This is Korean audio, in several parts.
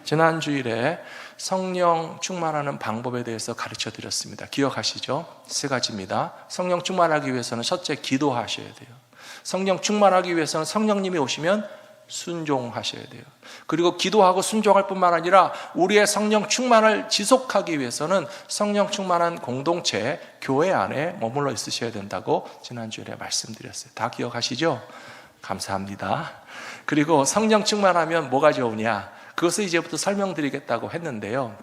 지난 주일에 성령 충만하는 방법에 대해서 가르쳐 드렸습니다. 기억하시죠? 3가지입니다. 성령 충만하기 위해서는 첫째, 기도하셔야 돼요. 성령 충만하기 위해서는 성령님이 오시면 순종하셔야 돼요. 그리고 기도하고 순종할 뿐만 아니라 우리의 성령 충만을 지속하기 위해서는 성령 충만한 공동체, 교회 안에 머물러 있으셔야 된다고 지난주에 말씀드렸어요. 다 기억하시죠? 감사합니다. 그리고 성령 충만하면 뭐가 좋으냐? 그것을 이제부터 설명드리겠다고 했는데요.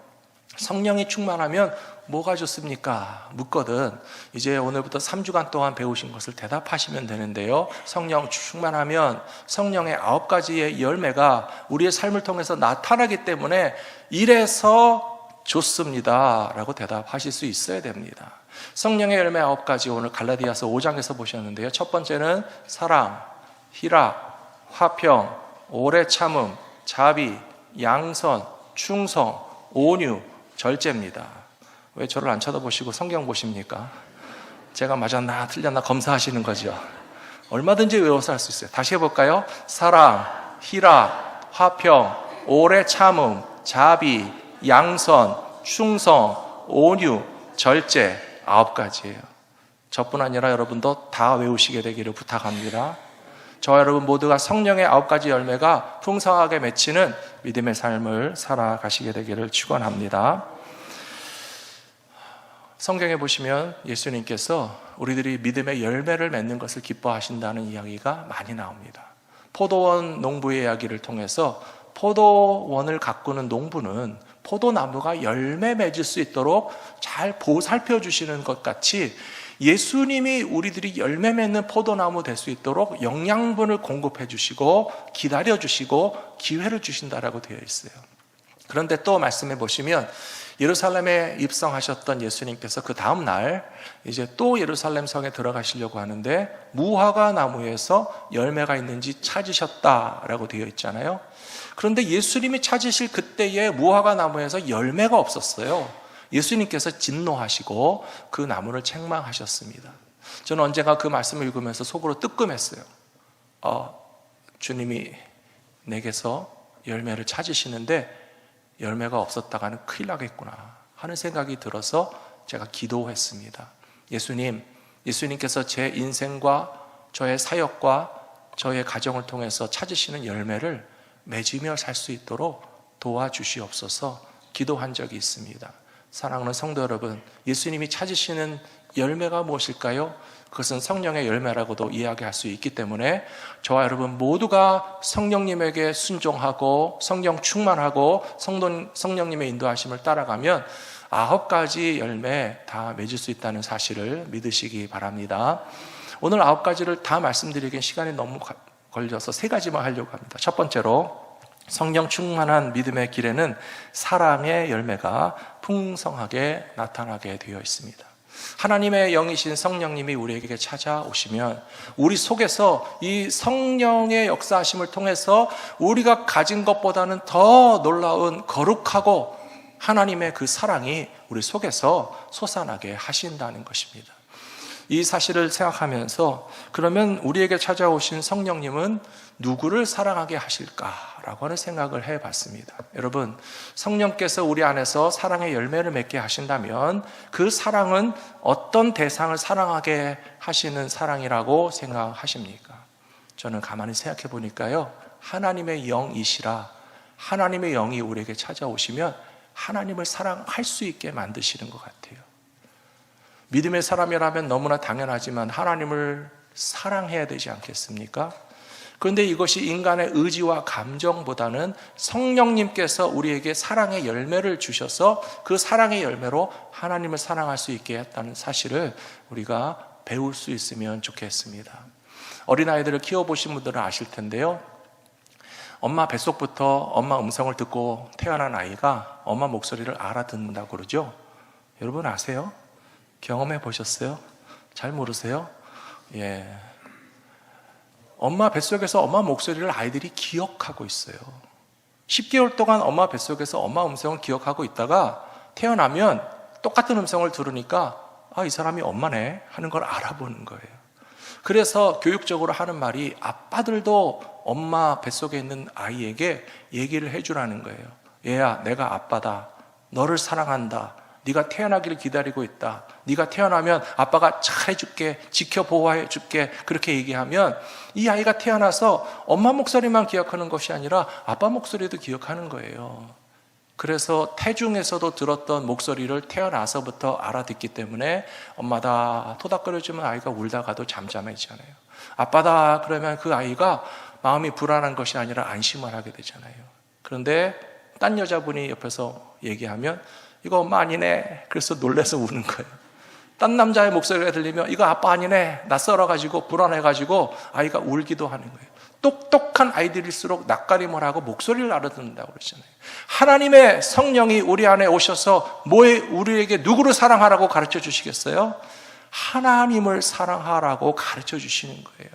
성령이 충만하면 뭐가 좋습니까? 묻거든 이제 오늘부터 3주간 동안 배우신 것을 대답하시면 되는데요. 성령 충만하면 성령의 9가지의 열매가 우리의 삶을 통해서 나타나기 때문에 이래서 좋습니다 라고 대답하실 수 있어야 됩니다. 성령의 열매 9가지 오늘 갈라디아서 5장에서 보셨는데요. 첫 번째는 사랑, 희락, 화평, 오래 참음, 자비, 양선, 충성, 온유, 절제입니다. 왜 저를 안 쳐다보시고 성경 보십니까? 제가 맞았나 틀렸나 검사하시는 거죠. 얼마든지 외워서 할 수 있어요. 다시 해볼까요? 사랑, 희락, 화평, 오래 참음, 자비, 양선, 충성, 온유, 절제 9가지예요. 저뿐 아니라 여러분도 다 외우시게 되기를 부탁합니다. 저와 여러분 모두가 성령의 9가지 열매가 풍성하게 맺히는 믿음의 삶을 살아가시게 되기를 축원합니다. 성경에 보시면 예수님께서 우리들이 믿음의 열매를 맺는 것을 기뻐하신다는 이야기가 많이 나옵니다. 포도원 농부의 이야기를 통해서 포도원을 가꾸는 농부는 포도나무가 열매 맺을 수 있도록 잘 보살펴 주시는 것 같이 예수님이 우리들이 열매 맺는 포도나무 될 수 있도록 영양분을 공급해 주시고 기다려 주시고 기회를 주신다라고 되어 있어요. 그런데 또 말씀해 보시면 예루살렘에 입성하셨던 예수님께서 그 다음 날 이제 또 예루살렘 성에 들어가시려고 하는데 무화과 나무에서 열매가 있는지 찾으셨다라고 되어 있잖아요. 그런데 예수님이 찾으실 그때에 무화과 나무에서 열매가 없었어요. 예수님께서 진노하시고 그 나무를 책망하셨습니다. 저는 언젠가 그 말씀을 읽으면서 속으로 뜨끔했어요. 주님이 내게서 열매를 찾으시는데 열매가 없었다가는 큰일 나겠구나 하는 생각이 들어서 제가 기도했습니다. 예수님께서 제 인생과 저의 사역과 저의 가정을 통해서 찾으시는 열매를 맺으며 살 수 있도록 도와주시옵소서 기도한 적이 있습니다. 사랑하는 성도 여러분, 예수님이 찾으시는 열매가 무엇일까요? 그것은 성령의 열매라고도 이야기할 수 있기 때문에 저와 여러분 모두가 성령님에게 순종하고 성령 충만하고 성령님의 인도하심을 따라가면 9가지 열매 다 맺을 수 있다는 사실을 믿으시기 바랍니다. 오늘 9가지를 다 말씀드리기엔 시간이 너무 걸려서 3가지만 하려고 합니다. 첫 번째로 성령 충만한 믿음의 길에는 사랑의 열매가 풍성하게 나타나게 되어 있습니다. 하나님의 영이신 성령님이 우리에게 찾아오시면 우리 속에서 이 성령의 역사하심을 통해서 우리가 가진 것보다는 더 놀라운 거룩하고 하나님의 그 사랑이 우리 속에서 솟아나게 하신다는 것입니다. 이 사실을 생각하면서 그러면 우리에게 찾아오신 성령님은 누구를 사랑하게 하실까라고 하는 생각을 해봤습니다. 여러분, 성령께서 우리 안에서 사랑의 열매를 맺게 하신다면 그 사랑은 어떤 대상을 사랑하게 하시는 사랑이라고 생각하십니까? 저는 가만히 생각해 보니까요, 하나님의 영이시라 하나님의 영이 우리에게 찾아오시면 하나님을 사랑할 수 있게 만드시는 것 같아요. 믿음의 사람이라면 너무나 당연하지만 하나님을 사랑해야 되지 않겠습니까? 그런데 이것이 인간의 의지와 감정보다는 성령님께서 우리에게 사랑의 열매를 주셔서 그 사랑의 열매로 하나님을 사랑할 수 있게 했다는 사실을 우리가 배울 수 있으면 좋겠습니다. 어린아이들을 키워보신 분들은 아실 텐데요, 엄마 뱃속부터 엄마 음성을 듣고 태어난 아이가 엄마 목소리를 알아듣는다고 그러죠. 여러분 아세요? 경험해 보셨어요? 잘 모르세요? 예. 엄마 뱃속에서 엄마 목소리를 아이들이 기억하고 있어요. 10개월 동안 엄마 뱃속에서 엄마 음성을 기억하고 있다가 태어나면 똑같은 음성을 들으니까 이 사람이 엄마네 하는 걸 알아보는 거예요. 그래서 교육적으로 하는 말이 아빠들도 엄마 뱃속에 있는 아이에게 얘기를 해주라는 거예요. 얘야, 내가 아빠다. 너를 사랑한다. 네가 태어나기를 기다리고 있다. 네가 태어나면 아빠가 잘해줄게, 지켜 보호해줄게, 그렇게 얘기하면 이 아이가 태어나서 엄마 목소리만 기억하는 것이 아니라 아빠 목소리도 기억하는 거예요. 그래서 태중에서도 들었던 목소리를 태어나서부터 알아듣기 때문에 엄마다 토닥거려주면 아이가 울다가도 잠잠해지잖아요. 아빠다 그러면 그 아이가 마음이 불안한 것이 아니라 안심을 하게 되잖아요. 그런데 딴 여자분이 옆에서 얘기하면 이거 엄마 아니네. 그래서 놀라서 우는 거예요. 딴 남자의 목소리가 들리면 이거 아빠 아니네. 낯설어가지고 불안해가지고 아이가 울기도 하는 거예요. 똑똑한 아이들일수록 낯가림을 하고 목소리를 알아듣는다고 그러잖아요. 하나님의 성령이 우리 안에 오셔서 우리에게 누구를 사랑하라고 가르쳐 주시겠어요? 하나님을 사랑하라고 가르쳐 주시는 거예요.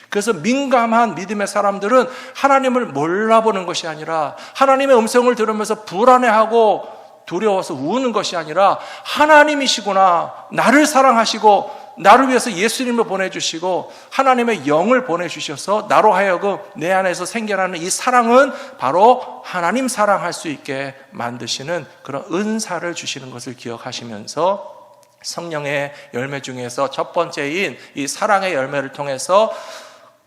그래서 민감한 믿음의 사람들은 하나님을 몰라보는 것이 아니라 하나님의 음성을 들으면서 불안해하고 두려워서 우는 것이 아니라 하나님이시구나, 나를 사랑하시고 나를 위해서 예수님을 보내주시고 하나님의 영을 보내주셔서 나로 하여금 내 안에서 생겨나는 이 사랑은 바로 하나님 사랑할 수 있게 만드시는 그런 은사를 주시는 것을 기억하시면서 성령의 열매 중에서 첫 번째인 이 사랑의 열매를 통해서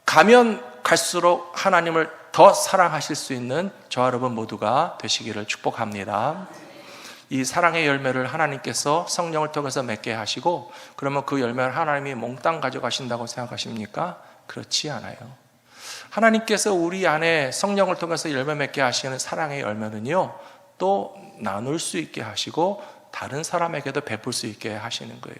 가면 갈수록 하나님을 더 사랑하실 수 있는 저와 여러분 모두가 되시기를 축복합니다. 이 사랑의 열매를 하나님께서 성령을 통해서 맺게 하시고 그러면 그 열매를 하나님이 몽땅 가져가신다고 생각하십니까? 그렇지 않아요. 하나님께서 우리 안에 성령을 통해서 열매 맺게 하시는 사랑의 열매는요, 또 나눌 수 있게 하시고 다른 사람에게도 베풀 수 있게 하시는 거예요.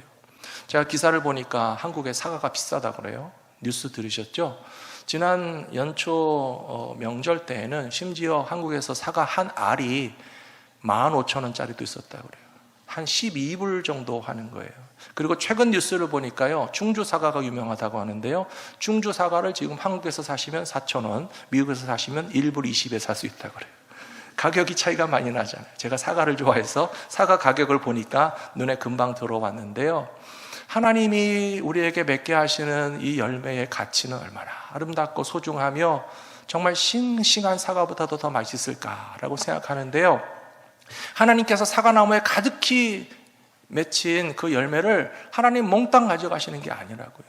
제가 기사를 보니까 한국에 사과가 비싸다고 그래요. 뉴스 들으셨죠? 지난 연초 명절 때에는 심지어 한국에서 사과 한 알이 15,000원짜리도 있었다고 그래요. 한 12불 정도 하는 거예요. 그리고 최근 뉴스를 보니까요, 충주 사과가 유명하다고 하는데요, 충주 사과를 지금 한국에서 사시면 4,000원, 미국에서 사시면 1불 20에 살 수 있다고 그래요. 가격이 차이가 많이 나잖아요. 제가 사과를 좋아해서 사과 가격을 보니까 눈에 금방 들어왔는데요, 하나님이 우리에게 맺게 하시는 이 열매의 가치는 얼마나 아름답고 소중하며 정말 싱싱한 사과보다도 더 맛있을까라고 생각하는데요, 하나님께서 사과나무에 가득히 맺힌 그 열매를 하나님 몽땅 가져가시는 게 아니라고요.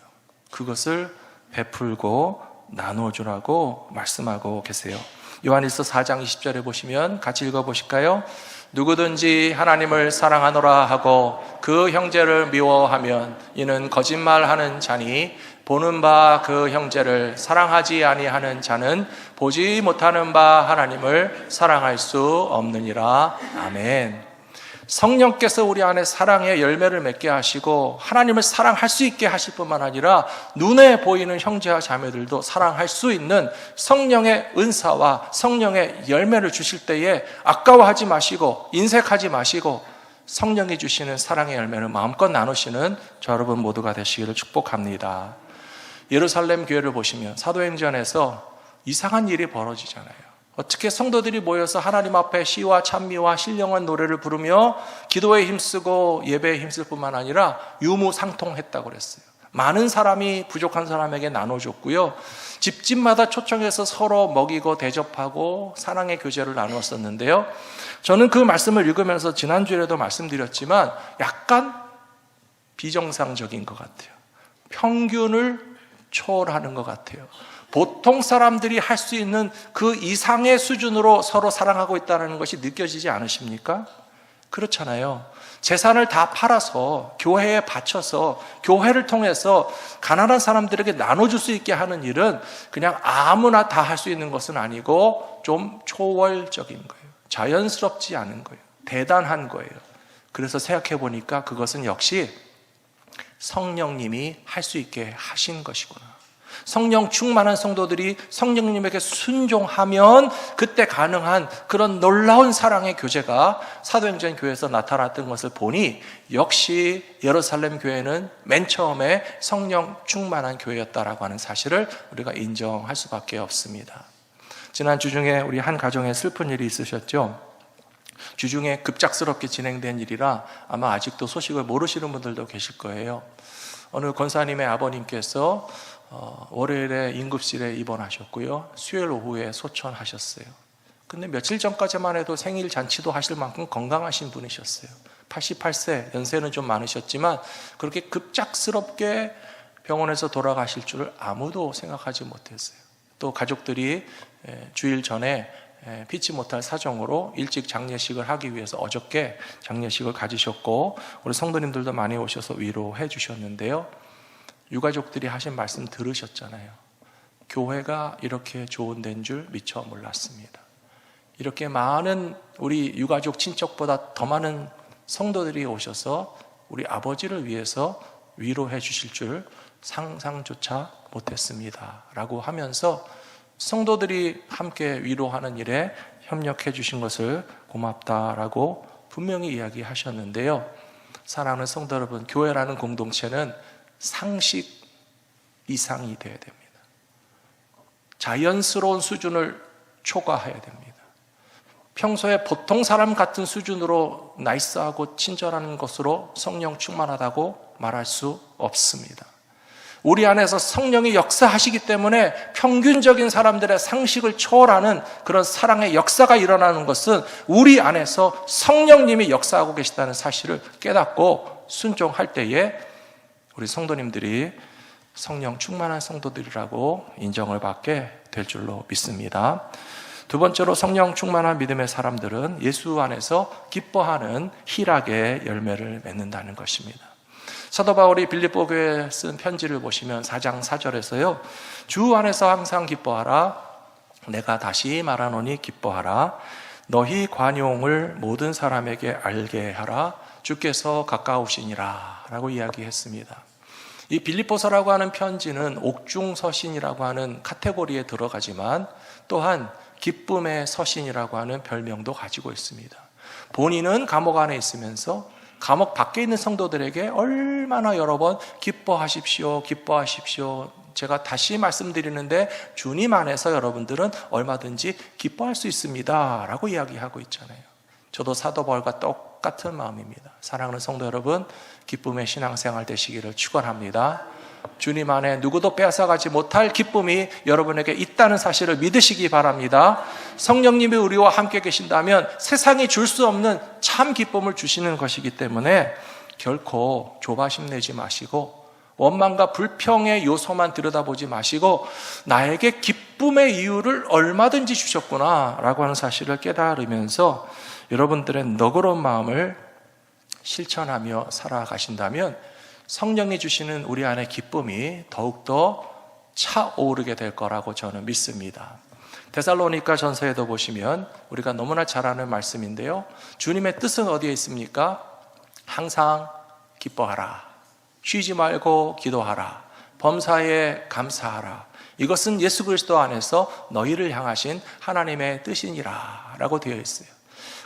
그것을 베풀고 나눠주라고 말씀하고 계세요. 요한일서 4장 20절에 보시면 같이 읽어보실까요? 누구든지 하나님을 사랑하노라 하고 그 형제를 미워하면 이는 거짓말하는 자니 보는 바 그 형제를 사랑하지 아니하는 자는 보지 못하는 바 하나님을 사랑할 수 없느니라. 아멘. 성령께서 우리 안에 사랑의 열매를 맺게 하시고 하나님을 사랑할 수 있게 하실 뿐만 아니라 눈에 보이는 형제와 자매들도 사랑할 수 있는 성령의 은사와 성령의 열매를 주실 때에 아까워하지 마시고 인색하지 마시고 성령이 주시는 사랑의 열매를 마음껏 나누시는 저 여러분 모두가 되시기를 축복합니다. 예루살렘 교회를 보시면 사도행전에서 이상한 일이 벌어지잖아요. 어떻게 성도들이 모여서 하나님 앞에 시와 찬미와 신령한 노래를 부르며 기도에 힘쓰고 예배에 힘쓸 뿐만 아니라 유무상통했다고 그랬어요. 많은 사람이 부족한 사람에게 나눠줬고요, 집집마다 초청해서 서로 먹이고 대접하고 사랑의 교제를 나누었었는데요, 저는 그 말씀을 읽으면서 지난주에도 말씀드렸지만 약간 비정상적인 것 같아요. 평균을 초월하는 것 같아요. 보통 사람들이 할 수 있는 그 이상의 수준으로 서로 사랑하고 있다는 것이 느껴지지 않으십니까? 그렇잖아요. 재산을 다 팔아서 교회에 바쳐서 교회를 통해서 가난한 사람들에게 나눠줄 수 있게 하는 일은 그냥 아무나 다 할 수 있는 것은 아니고 좀 초월적인 거예요. 자연스럽지 않은 거예요. 대단한 거예요. 그래서 생각해 보니까 그것은 역시 성령님이 할 수 있게 하신 것이구나. 성령 충만한 성도들이 성령님에게 순종하면 그때 가능한 그런 놀라운 사랑의 교제가 사도행전 교회에서 나타났던 것을 보니 역시 예루살렘 교회는 맨 처음에 성령 충만한 교회였다라고 하는 사실을 우리가 인정할 수밖에 없습니다. 지난 주중에 우리 한 가정에 슬픈 일이 있으셨죠? 주중에 급작스럽게 진행된 일이라 아마 아직도 소식을 모르시는 분들도 계실 거예요. 어느 권사님의 아버님께서 월요일에 응급실에 입원하셨고요, 수요일 오후에 소천하셨어요. 근데 며칠 전까지만 해도 생일 잔치도 하실 만큼 건강하신 분이셨어요. 88세, 연세는 좀 많으셨지만 그렇게 급작스럽게 병원에서 돌아가실 줄 아무도 생각하지 못했어요. 또 가족들이 주일 전에 피치 못할 사정으로 일찍 장례식을 하기 위해서 어저께 장례식을 가지셨고, 우리 성도님들도 많이 오셔서 위로해 주셨는데요. 유가족들이 하신 말씀 들으셨잖아요. 교회가 이렇게 좋은 데인 줄 미처 몰랐습니다. 이렇게 많은 우리 유가족 친척보다 더 많은 성도들이 오셔서 우리 아버지를 위해서 위로해 주실 줄 상상조차 못했습니다 라고 하면서 성도들이 함께 위로하는 일에 협력해 주신 것을 고맙다라고 분명히 이야기하셨는데요. 사랑하는 성도 여러분, 교회라는 공동체는 상식 이상이 되어야 됩니다. 자연스러운 수준을 초과해야 됩니다. 평소에 보통 사람 같은 수준으로 나이스하고 친절한 것으로 성령 충만하다고 말할 수 없습니다. 우리 안에서 성령이 역사하시기 때문에 평균적인 사람들의 상식을 초월하는 그런 사랑의 역사가 일어나는 것은 우리 안에서 성령님이 역사하고 계시다는 사실을 깨닫고 순종할 때에 우리 성도님들이 성령 충만한 성도들이라고 인정을 받게 될 줄로 믿습니다. 두 번째로, 성령 충만한 믿음의 사람들은 예수 안에서 기뻐하는 희락의 열매를 맺는다는 것입니다. 사도 바울이 빌립보 교회에 쓴 편지를 보시면 4장 4절에서요. 주 안에서 항상 기뻐하라. 내가 다시 말하노니 기뻐하라. 너희 관용을 모든 사람에게 알게 하라. 주께서 가까우시니라 라고 이야기했습니다. 이 빌립보서라고 하는 편지는 옥중서신이라고 하는 카테고리에 들어가지만 또한 기쁨의 서신이라고 하는 별명도 가지고 있습니다. 본인은 감옥 안에 있으면서 감옥 밖에 있는 성도들에게 얼마나 여러 번 기뻐하십시오, 기뻐하십시오. 제가 다시 말씀드리는데 주님 안에서 여러분들은 얼마든지 기뻐할 수 있습니다 라고 이야기하고 있잖아요. 저도 사도 바울과 똑같은 마음입니다. 사랑하는 성도 여러분, 기쁨의 신앙생활 되시기를 축원합니다. 주님 안에 누구도 빼앗아가지 못할 기쁨이 여러분에게 있다는 사실을 믿으시기 바랍니다. 성령님이 우리와 함께 계신다면 세상이 줄 수 없는 참 기쁨을 주시는 것이기 때문에 결코 조바심 내지 마시고 원망과 불평의 요소만 들여다보지 마시고 나에게 기쁨의 이유를 얼마든지 주셨구나 라고 하는 사실을 깨달으면서 여러분들의 너그러운 마음을 실천하며 살아가신다면 성령이 주시는 우리 안의 기쁨이 더욱더 차오르게 될 거라고 저는 믿습니다. 데살로니가 전서에도 보시면 우리가 너무나 잘 아는 말씀인데요. 주님의 뜻은 어디에 있습니까? 항상 기뻐하라. 쉬지 말고 기도하라. 범사에 감사하라. 이것은 예수 그리스도 안에서 너희를 향하신 하나님의 뜻이니라 라고 되어 있어요.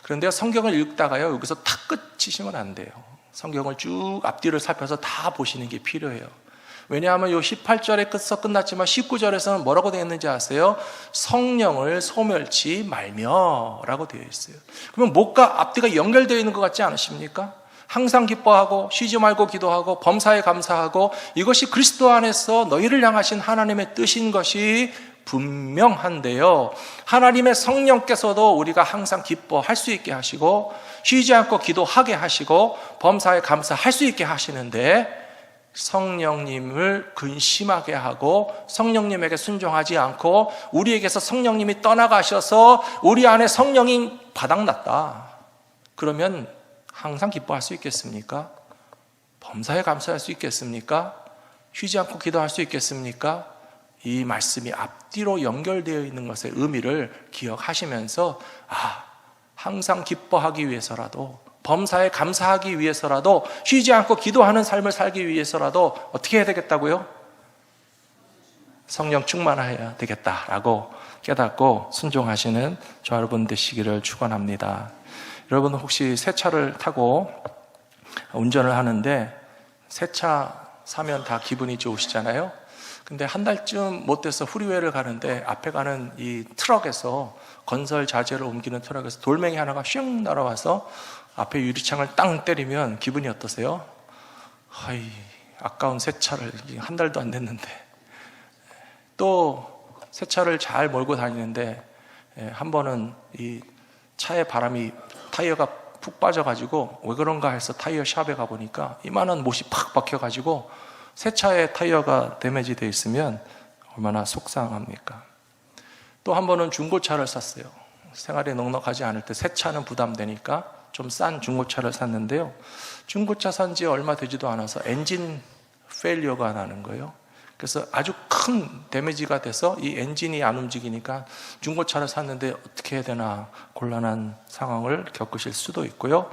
그런데 성경을 읽다가요, 여기서 탁 끝이시면 안 돼요. 성경을 쭉 앞뒤를 살펴서 다 보시는 게 필요해요. 왜냐하면 요 18절에 끝났지만 19절에서는 뭐라고 되어 있는지 아세요? 성령을 소멸치 말며 라고 되어 있어요. 그러면 목과 앞뒤가 연결되어 있는 것 같지 않으십니까? 항상 기뻐하고 쉬지 말고 기도하고 범사에 감사하고 이것이 그리스도 안에서 너희를 향하신 하나님의 뜻인 것이 분명한데요. 하나님의 성령께서도 우리가 항상 기뻐할 수 있게 하시고 쉬지 않고 기도하게 하시고 범사에 감사할 수 있게 하시는데 성령님을 근심하게 하고 성령님에게 순종하지 않고 우리에게서 성령님이 떠나가셔서 우리 안에 성령이 바닥났다. 그러면 항상 기뻐할 수 있겠습니까? 범사에 감사할 수 있겠습니까? 쉬지 않고 기도할 수 있겠습니까? 이 말씀이 앞뒤로 연결되어 있는 것의 의미를 기억하시면서 항상 기뻐하기 위해서라도 범사에 감사하기 위해서라도 쉬지 않고 기도하는 삶을 살기 위해서라도 어떻게 해야 되겠다고요? 성령 충만해야 되겠다라고 깨닫고 순종하시는 저 여러분 되시기를 축원합니다. 여러분 혹시 새 차를 타고 운전을 하는데 새 차 사면 다 기분이 좋으시잖아요. 근데 한 달쯤 못 돼서 후리웨이를 가는데 앞에 가는 이 트럭에서 건설 자재를 옮기는 트럭에서 돌멩이 하나가 슉 날아와서 앞에 유리창을 땅 때리면 기분이 어떠세요? 아까운 새 차를 한 달도 안 됐는데 또 새 차를 잘 몰고 다니는데 한 번은 이 차에 바람이 타이어가 푹 빠져가지고 왜 그런가 해서 타이어 샵에 가보니까 이만한 못이 팍 박혀가지고 새 차에 타이어가 데미지 돼 있으면 얼마나 속상합니까? 또 한 번은 중고차를 샀어요. 생활이 넉넉하지 않을 때 새 차는 부담되니까 좀 싼 중고차를 샀는데요. 중고차 산 지 얼마 되지도 않아서 엔진 페일리어가 나는 거예요. 그래서 아주 큰 데미지가 돼서 이 엔진이 안 움직이니까 중고차를 샀는데 어떻게 해야 되나 곤란한 상황을 겪으실 수도 있고요.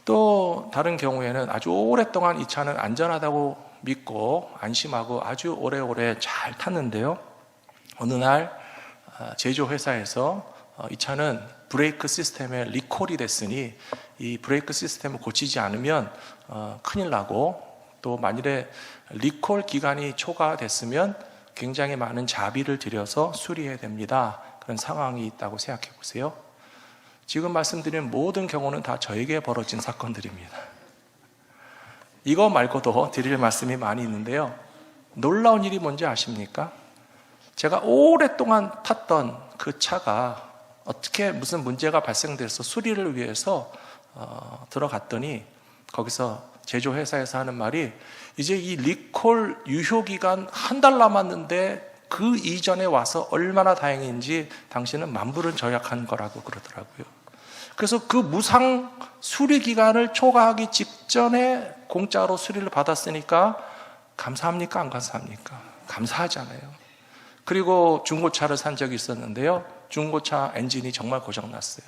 또 다른 경우에는 아주 오랫동안 이 차는 안전하다고 믿고 안심하고 아주 오래오래 잘 탔는데요. 어느 날 제조회사에서 이 차는 브레이크 시스템에 리콜이 됐으니 이 브레이크 시스템을 고치지 않으면 큰일 나고, 또 만일에 리콜 기간이 초과됐으면 굉장히 많은 자비를 들여서 수리해야 됩니다. 그런 상황이 있다고 생각해 보세요. 지금 말씀드린 모든 경우는 다 저에게 벌어진 사건들입니다. 이거 말고도 드릴 말씀이 많이 있는데요. 놀라운 일이 뭔지 아십니까? 제가 오랫동안 탔던 그 차가 어떻게 무슨 문제가 발생돼서 수리를 위해서 들어갔더니 거기서 제조회사에서 하는 말이 이제 이 리콜 유효기간 한 달 남았는데 그 이전에 와서 얼마나 다행인지 당신은 만불은 절약한 거라고 그러더라고요. 그래서 그 무상 수리 기간을 초과하기 직전에 공짜로 수리를 받았으니까 감사합니까? 안 감사합니까? 감사하잖아요. 그리고 중고차를 산 적이 있었는데요. 중고차 엔진이 정말 고장났어요.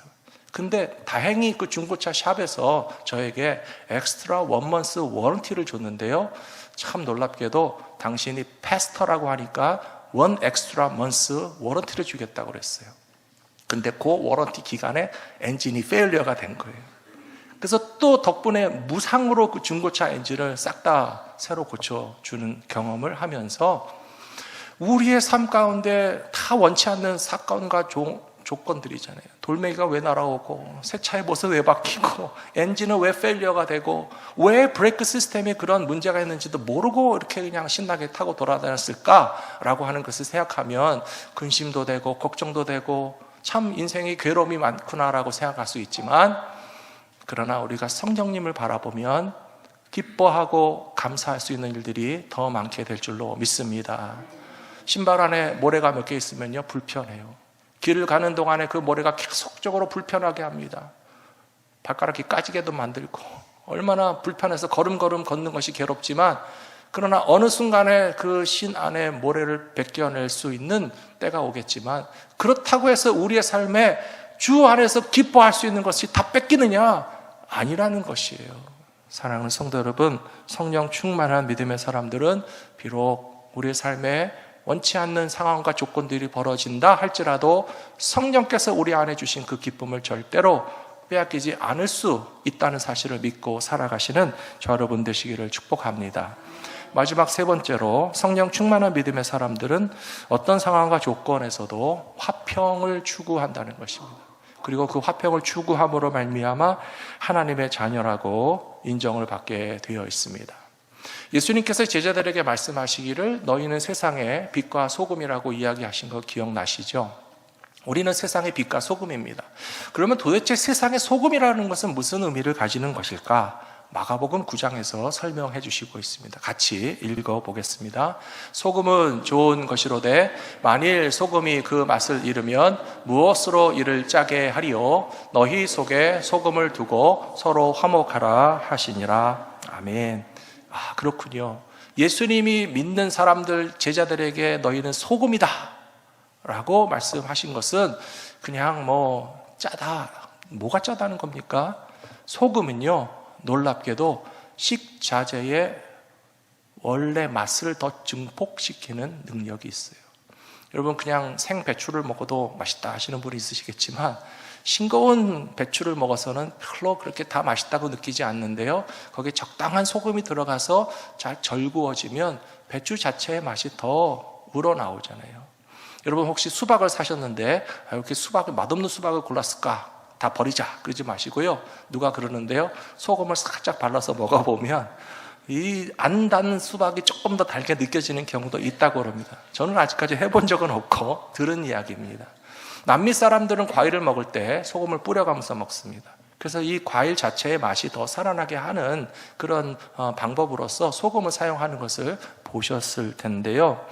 근데 다행히 그 중고차 샵에서 저에게 엑스트라 1month 워런티를 줬는데요. 참 놀랍게도 당신이 패스터라고 하니까 1 extra month 워런티를 주겠다고 그랬어요. 근데 그 워런티 기간에 엔진이 페일리어가 된 거예요. 그래서 또 덕분에 무상으로 그 중고차 엔진을 싹 다 새로 고쳐주는 경험을 하면서 우리의 삶 가운데 다 원치 않는 사건과 조건들이잖아요. 돌멩이가 왜 날아오고, 새 차의 못은 왜 바뀌고, 엔진은 왜 페일리어가 되고, 왜 브레이크 시스템에 그런 문제가 있는지도 모르고 이렇게 그냥 신나게 타고 돌아다녔을까라고 하는 것을 생각하면 근심도 되고 걱정도 되고 참 인생이 괴로움이 많구나라고 생각할 수 있지만, 그러나 우리가 성령님을 바라보면 기뻐하고 감사할 수 있는 일들이 더 많게 될 줄로 믿습니다. 신발 안에 모래가 몇 개 있으면요 불편해요. 길을 가는 동안에 그 모래가 계속적으로 불편하게 합니다. 발가락이 까지게도 만들고 얼마나 불편해서 걸음걸음 걷는 것이 괴롭지만, 그러나 어느 순간에 그 신 안에 모래를 벗겨낼 수 있는 때가 오겠지만, 그렇다고 해서 우리의 삶에 주 안에서 기뻐할 수 있는 것이 다 뺏기느냐? 아니라는 것이에요. 사랑하는 성도 여러분, 성령 충만한 믿음의 사람들은 비록 우리의 삶에 원치 않는 상황과 조건들이 벌어진다 할지라도 성령께서 우리 안에 주신 그 기쁨을 절대로 빼앗기지 않을 수 있다는 사실을 믿고 살아가시는 저 여러분 되시기를 축복합니다. 마지막 세 번째로, 성령 충만한 믿음의 사람들은 어떤 상황과 조건에서도 화평을 추구한다는 것입니다. 그리고 그 화평을 추구함으로 말미암아 하나님의 자녀라고 인정을 받게 되어 있습니다. 예수님께서 제자들에게 말씀하시기를 너희는 세상의 빛과 소금이라고 이야기하신 거 기억나시죠? 우리는 세상의 빛과 소금입니다. 그러면 도대체 세상의 소금이라는 것은 무슨 의미를 가지는 것일까? 마가복음 9장에서 설명해 주시고 있습니다. 같이 읽어보겠습니다. 소금은 좋은 것이로되 만일 소금이 그 맛을 잃으면 무엇으로 이를 짜게 하리요? 너희 속에 소금을 두고 서로 화목하라 하시니라. 아멘. 그렇군요. 예수님이 믿는 사람들, 제자들에게 너희는 소금이다 라고 말씀하신 것은 그냥 짜다, 뭐가 짜다는 겁니까? 소금은요, 놀랍게도 식자재의 원래 맛을 더 증폭시키는 능력이 있어요. 여러분, 그냥 생 배추를 먹어도 맛있다 하시는 분이 있으시겠지만 싱거운 배추를 먹어서는 별로 그렇게 다 맛있다고 느끼지 않는데요, 거기에 적당한 소금이 들어가서 잘 절구어지면 배추 자체의 맛이 더 우러나오잖아요. 여러분, 혹시 수박을 사셨는데 이렇게 맛없는 수박을 골랐을까? 다 버리자 그러지 마시고요, 누가 그러는데요, 소금을 살짝 발라서 먹어보면 이 안 단 수박이 조금 더 달게 느껴지는 경우도 있다고 합니다. 저는 아직까지 해본 적은 없고 들은 이야기입니다. 남미 사람들은 과일을 먹을 때 소금을 뿌려가면서 먹습니다. 그래서 이 과일 자체의 맛이 더 살아나게 하는 그런 방법으로서 소금을 사용하는 것을 보셨을 텐데요.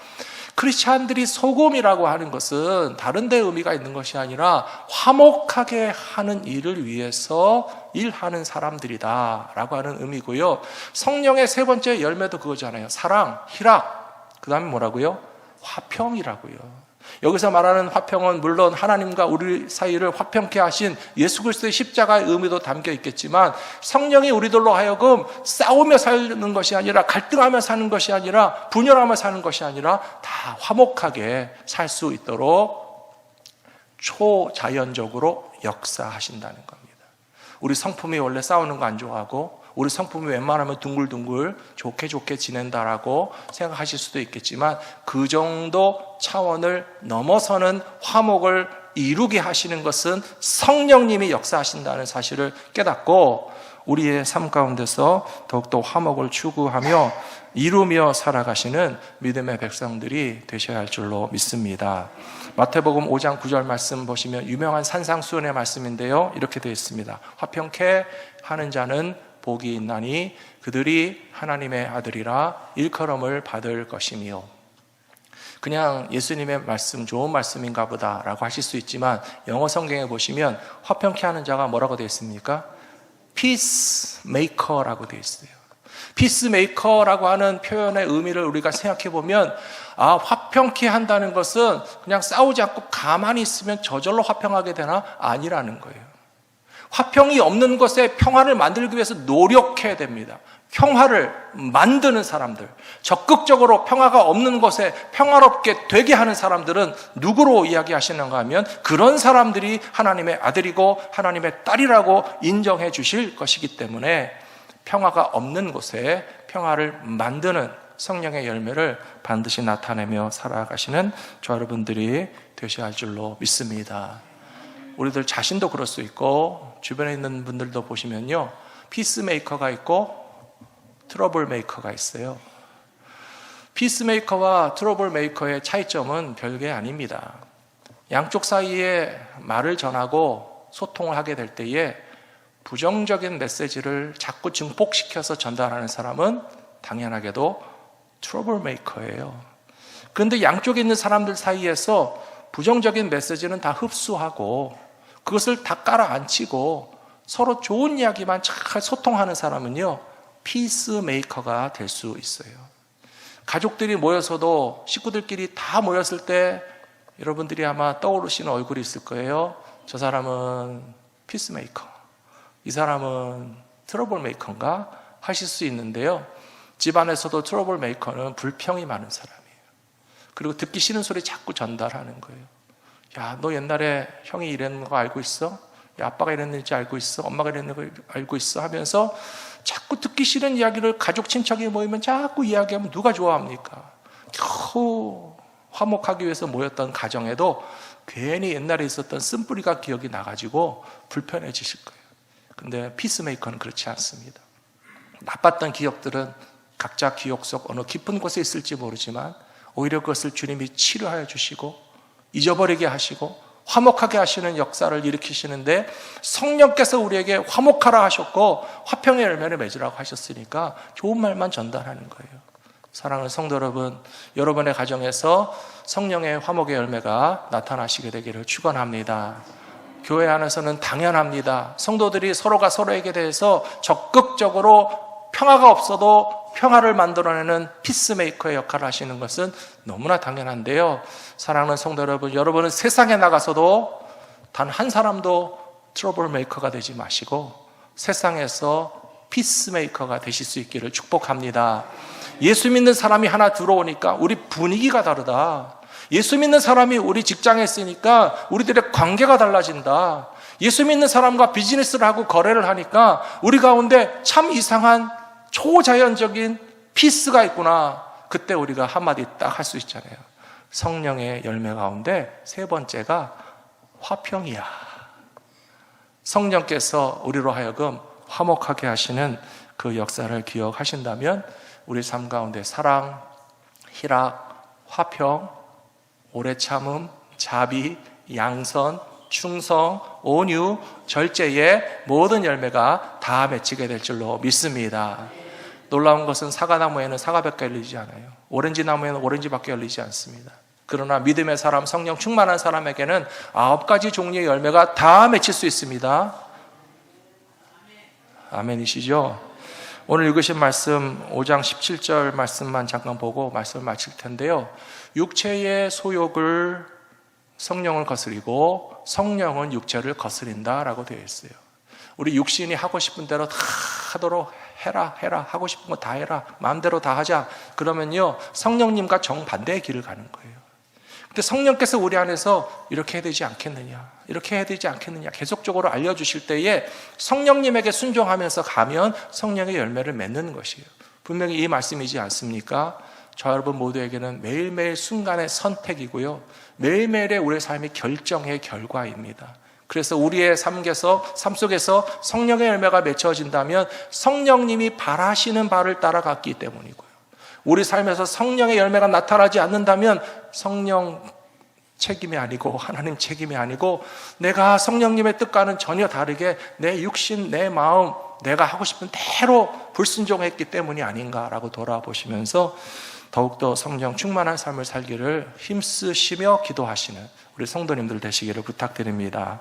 크리스찬들이 소금이라고 하는 것은 다른 데 의미가 있는 것이 아니라 화목하게 하는 일을 위해서 일하는 사람들이다 라고 하는 의미고요. 성령의 세 번째 열매도 그거잖아요. 사랑, 희락, 그 다음에 뭐라고요? 화평이라고요. 여기서 말하는 화평은 물론 하나님과 우리 사이를 화평케 하신 예수 그리스도의 십자가의 의미도 담겨 있겠지만, 성령이 우리들로 하여금 싸우며 사는 것이 아니라, 갈등하며 사는 것이 아니라, 분열하며 사는 것이 아니라 다 화목하게 살 수 있도록 초자연적으로 역사하신다는 겁니다. 우리 성품이 원래 싸우는 거 안 좋아하고, 우리 성품이 웬만하면 둥글둥글 좋게 지낸다라고 생각하실 수도 있겠지만, 그 정도 차원을 넘어서는 화목을 이루게 하시는 것은 성령님이 역사하신다는 사실을 깨닫고, 우리의 삶 가운데서 더욱더 화목을 추구하며 이루며 살아가시는 믿음의 백성들이 되셔야 할 줄로 믿습니다. 마태복음 5장 9절 말씀 보시면 유명한 산상수훈의 말씀인데요, 이렇게 되어 있습니다. 화평케 하는 자는 복이 있나니 그들이 하나님의 아들이라 일컬음을 받을 것이며. 그냥 예수님의 말씀 좋은 말씀인가 보다라고 하실 수 있지만, 영어 성경에 보시면 화평케 하는 자가 뭐라고 되어 있습니까? 피스메이커라고 되어 있어요. 피스메이커라고 하는 표현의 의미를 우리가 생각해 보면, 화평케 한다는 것은 그냥 싸우지 않고 가만히 있으면 저절로 화평하게 되나? 아니라는 거예요. 화평이 없는 것에 평화를 만들기 위해서 노력해야 됩니다. 평화를 만드는 사람들, 적극적으로 평화가 없는 것에 평화롭게 되게 하는 사람들은 누구로 이야기하시는가 하면, 그런 사람들이 하나님의 아들이고 하나님의 딸이라고 인정해 주실 것이기 때문에, 평화가 없는 곳에 평화를 만드는 성령의 열매를 반드시 나타내며 살아가시는 저 여러분들이 되셔야 할 줄로 믿습니다. 우리들 자신도 그럴 수 있고, 주변에 있는 분들도 보시면요, 피스메이커가 있고 트러블 메이커가 있어요. 피스메이커와 트러블 메이커의 차이점은 별게 아닙니다. 양쪽 사이에 말을 전하고 소통을 하게 될 때에 부정적인 메시지를 자꾸 증폭시켜서 전달하는 사람은 당연하게도 트러블 메이커예요. 그런데 양쪽에 있는 사람들 사이에서 부정적인 메시지는 다 흡수하고 그것을 다 깔아앉히고 서로 좋은 이야기만 잘 소통하는 사람은요, 피스메이커가 될 수 있어요. 가족들이 모여서도, 식구들끼리 다 모였을 때 여러분들이 아마 떠오르시는 얼굴이 있을 거예요. 저 사람은 피스메이커, 이 사람은 트러블 메이커인가 하실 수 있는데요, 집안에서도 트러블 메이커는 불평이 많은 사람이에요. 그리고 듣기 싫은 소리 자꾸 전달하는 거예요. 야, 너 옛날에 형이 이랬는 거 알고 있어? 야, 아빠가 이랬는지 알고 있어? 엄마가 이랬는 거 알고 있어? 하면서 자꾸 듣기 싫은 이야기를 가족 친척이 모이면 자꾸 이야기하면 누가 좋아합니까? 겨우 화목하기 위해서 모였던 가정에도 괜히 옛날에 있었던 쓴뿌리가 기억이 나가지고 불편해지실 거예요. 근데 피스메이커는 그렇지 않습니다. 나빴던 기억들은 각자 기억 속 어느 깊은 곳에 있을지 모르지만 오히려 그것을 주님이 치료하여 주시고 잊어버리게 하시고 화목하게 하시는 역사를 일으키시는데, 성령께서 우리에게 화목하라 하셨고 화평의 열매를 맺으라고 하셨으니까 좋은 말만 전달하는 거예요. 사랑하는 성도 여러분, 여러분의 가정에서 성령의 화목의 열매가 나타나시게 되기를 축원합니다. 교회 안에서는 당연합니다. 성도들이 서로가 서로에게 대해서 적극적으로 평화가 없어도 평화를 만들어내는 피스메이커의 역할을 하시는 것은 너무나 당연한데요, 사랑하는 성도 여러분, 여러분은 세상에 나가서도 단 한 사람도 트러블 메이커가 되지 마시고 세상에서 피스메이커가 되실 수 있기를 축복합니다. 예수 믿는 사람이 하나 들어오니까 우리 분위기가 다르다. 예수 믿는 사람이 우리 직장에 있으니까 우리들의 관계가 달라진다. 예수 믿는 사람과 비즈니스를 하고 거래를 하니까 우리 가운데 참 이상한 초자연적인 피스가 있구나. 그때 우리가 한마디 딱 할 수 있잖아요. 성령의 열매 가운데 세 번째가 화평이야. 성령께서 우리로 하여금 화목하게 하시는 그 역사를 기억하신다면 우리 삶 가운데 사랑, 희락, 화평, 오래 참음, 자비, 양선, 충성, 온유, 절제의 모든 열매가 다 맺히게 될 줄로 믿습니다. 놀라운 것은 사과나무에는 사과밖에 열리지 않아요. 오렌지 나무에는 오렌지밖에 열리지 않습니다. 그러나 믿음의 사람, 성령 충만한 사람에게는 9가지 종류의 열매가 다 맺힐 수 있습니다. 아멘이시죠? 오늘 읽으신 말씀 5장 17절 말씀만 잠깐 보고 말씀을 마칠 텐데요. 육체의 소욕을 성령을 거스리고 성령은 육체를 거스린다라고 되어 있어요. 우리 육신이 하고 싶은 대로 다 하도록 해라 하고 싶은 거 다 해라, 마음대로 다 하자. 그러면요 성령님과 정반대의 길을 가는 거예요. 근데 성령께서 우리 안에서 이렇게 해야 되지 않겠느냐, 이렇게 해야 되지 않겠느냐 계속적으로 알려주실 때에 성령님에게 순종하면서 가면 성령의 열매를 맺는 것이에요. 분명히 이 말씀이지 않습니까? 저 여러분 모두에게는 매일매일 순간의 선택이고요, 매일매일의 우리의 삶이 결정의 결과입니다. 그래서 우리의 삶 속에서 성령의 열매가 맺혀진다면 성령님이 바라시는 바를 따라갔기 때문이고요, 우리 삶에서 성령의 열매가 나타나지 않는다면 성령 책임이 아니고 하나님 책임이 아니고 내가 성령님의 뜻과는 전혀 다르게 내 육신, 내 마음, 내가 하고 싶은 대로 불순종했기 때문이 아닌가라고 돌아보시면서 더욱더 성령 충만한 삶을 살기를 힘쓰시며 기도하시는 우리 성도님들 되시기를 부탁드립니다.